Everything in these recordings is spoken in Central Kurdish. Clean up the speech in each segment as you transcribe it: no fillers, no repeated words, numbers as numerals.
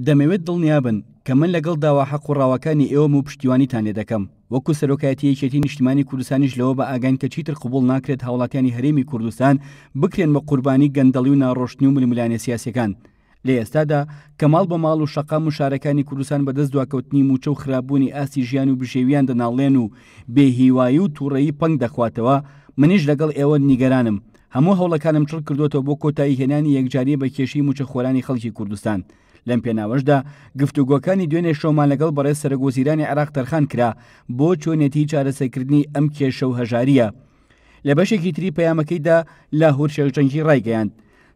دەمەوێت دڵنیابن کە من لەگەڵ داوا حەق و ڕاوەکانی ئێوەم و پشتیوانیتان لێ دەکەم وەکو سەرۆکایەتی یەکێتی نیشتیمانی کوردستانیش لەوە بە ئاگان کە چیتر قبول ناکرێت هاوڵاتیانی هەرێمی کوردستان بکرێن بە قوربانی گەندەڵی و ناڕۆشتنی و ململانە سیاسیەکان. لە ئێستادا کە ماڵ بە ماڵ و شەقام و شارەکانی کوردستان بەدەست دواکەوتنی موچە و خراپبوونی ئاستی ژیان و بشێویان دەناڵێن و بێهیوایی و تووڕەیی پەنگ دەخواتەوە، منیش لەگەڵ ئێوە نیگەرانم. هەموو هەوڵەکانم چڕ کردوێتەوە بۆ کۆتایی هێنانی یەکجاری بە کێشی موچە خۆرانی خەڵکی کوردستان. لەم پێناوەشدا گفتوگۆکانی دوێنێ شەومان لەگەڵ بەڕێز سەرۆکوەزیرانی عێراق تەرخان کرا بۆ چۆنێتی چارەسەرکردنی ئەم کێشە و هەژاریە. لە بەشێکی تری پەیامەکەیدا لاهور شێخجەنگی ڕایگەیاند.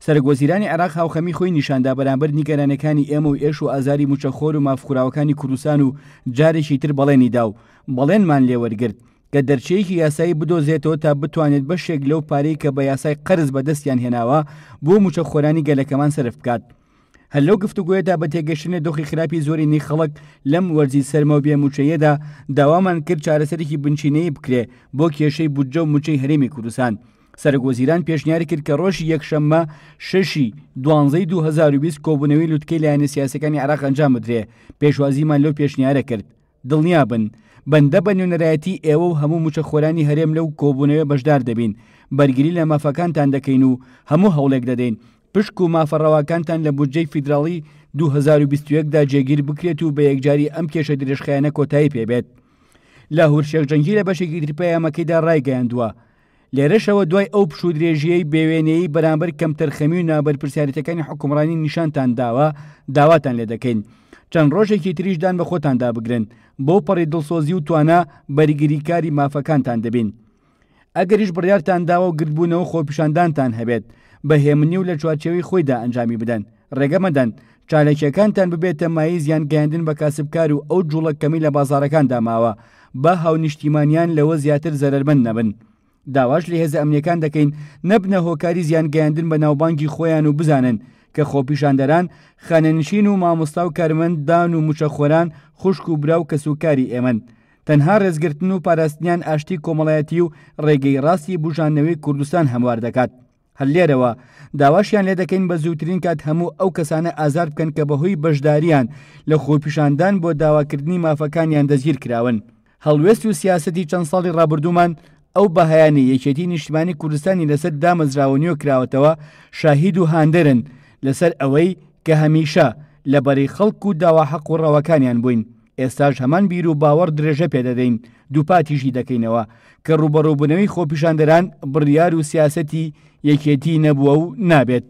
سەرۆکوەزیرانی عێراق هاوخەمی خۆی نیشاندا بەرامبەر نیگەرانەکانی ئێمە و ئێش و ئازاری موچەخۆر و مافخوراوەکانی کوردستان و جارێکی تر بەڵێنی دا و بەڵێنمان لێوەرگرت کە دەرچەیەکی یاسایی بدۆزێتەوە تا بتوانێت بەشێک لەو پارەی کە بە یاسای قەرز بەدەستیان هێناوە بۆ موچەخۆرانی گەلەکەمان سەرف بکات. هەر لەو گفتوگوۆیەدا بە تێگەشتنە دۆخی خراپی زۆری نی خەڵک لەم وەرزی سەرمە و بێموچەیەدا داوامان کرد چارەسەرێکی بنچینەیە بکرێ بۆ کێشەی بودجە و موچەی هەرێمی کوردستان. سەرۆکوەزیران پێشنیاری کرد کە ڕۆژی یەکشەممە 6/12/2020 کۆبوونەوەی لوتکەی لایەنە سیاسەکانی عێراق ئەنجام بدرێ. پێشوازیمان لەو پێشنیارە کرد. دڵنیا بن بەندە بە نوێنەرایەتی ئێوە و هەموو موچەخۆرانی هەرێم لەو کۆبوونەوە بەشدار دەبین. بەرگری لە مافەکانتان دەکەین و هەموو هەوڵێک دەدەین پشک و مافەڕەواکانتان لە بودجەی فیدراڵی 2021دا جێگیر بکرێت و بە یەکجاری ئەم کێشە درێژخایانە کۆتایی پێبێت. لاهور شێخجەنگی لە بەشێکی تر پەیامەکەیدا ڕایگەیاندووە. لێرەشەوە دوای ئەو پشودرێژیەی بێوێنەیەی بەرامبەر کەمتەرخەمی و نابەرپرسیارەتەکانی حکومڕانی نیشانتان داوە داواتان لێ دەکەین. چەند ڕۆژێکی تریشدان بە خۆتاندا بگرن بۆ پەڕی دڵسۆزی و توانە بەرگریکاری مافەکانتان دەبین. ئەگەریش بڕیارتان داوە و گرتبوونەوە خۆپیشاندانتان هەبێت بە هێمنی و لە چوارچێوەی خۆیدا ئەنجامی بدەن. ڕێگەمەدەن چالێکیەکانتان ببێتە مایی زیان گەیاندن بە کاسبکار و ئەو جوڵە کەمی لە بازاڕەکاندا ماوە بە هاونیشتیمانیان لەوە زیاتر زەرمەند نەبن. داواش لە هێزە ئەمنیەکان دەکەین نەبنە هۆکاری زیان گەیاندن بە ناوبانگی خۆیان و بزانن کە خۆپیشاندەران خانەنشین و مامۆستا و کارمەنددان و موچەخۆران خوشک و برا و کەسوکاری ئێمن. تەنها ڕێزگرتن و پاراستنیان ئاشتی کۆمەڵایەتی و ڕێگەی ڕاستی بژانەوەی کوردستان هەموار دەکات. هەر لێرەوە داواشیان لێ دەکەین بە زووترین کات هەموو ئەو کەسانە ئازار بکەن کە بەهۆی بەشداریان لە خۆپیشاندان بۆ داواکردنی مافەکانیان دەستگیر کراون. هەڵوێست و سیاسەتی چەند ساڵی ڕابردوومان ئەو بەهایانی یەکێتی نیشتیمانی کوردستانی لەسەر دامەزراوەنیۆ کراوەتەوە شاهید و هاندەرن لەسەر ئەوەی کە هەمیشە لە بەری خەڵک و داوا حەق و ڕەوەکانیان بووین. ئێستاش هەمان بیر و باوەڕ درێژە پێدەدەین دووپاتیژی دەکەینەوە کە ڕوبەڕووبوونەوەی خۆپیشاندەران بڕیار و سیاسەتی یەکێتی نەبووە و نابێت.